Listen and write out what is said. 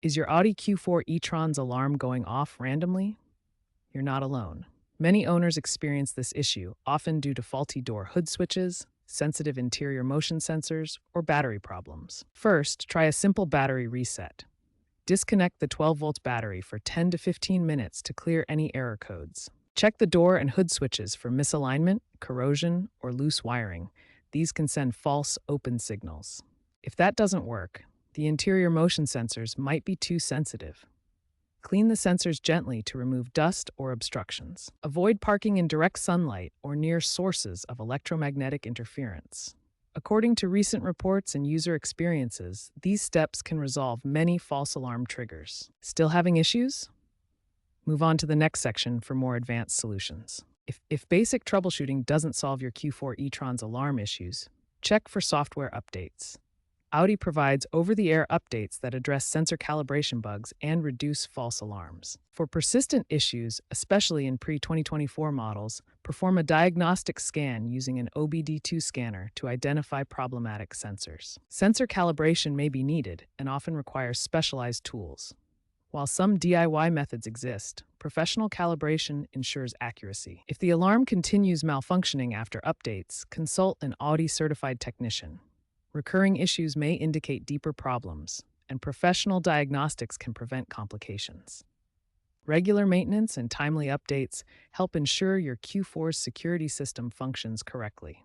Is your Audi Q4 e-tron's alarm going off randomly? You're not alone. Many owners experience this issue, often due to faulty door hood switches, sensitive interior motion sensors, or battery problems. First, try a simple battery reset. Disconnect the 12-volt battery for 10 to 15 minutes to clear any error codes. Check the door and hood switches for misalignment, corrosion, or loose wiring. These can send false open signals. If that doesn't work, the interior motion sensors might be too sensitive. Clean the sensors gently to remove dust or obstructions. Avoid parking in direct sunlight or near sources of electromagnetic interference. According to recent reports and user experiences, these steps can resolve many false alarm triggers. Still having issues? Move on to the next section for more advanced solutions. If basic troubleshooting doesn't solve your Q4 e-tron's alarm issues, check for software updates. Audi provides over-the-air updates that address sensor calibration bugs and reduce false alarms. For persistent issues, especially in pre-2024 models, perform a diagnostic scan using an OBD2 scanner to identify problematic sensors. Sensor calibration may be needed and often requires specialized tools. While some DIY methods exist, professional calibration ensures accuracy. If the alarm continues malfunctioning after updates, consult an Audi-certified technician. Recurring issues may indicate deeper problems, and professional diagnostics can prevent complications. Regular maintenance and timely updates help ensure your Q4's security system functions correctly.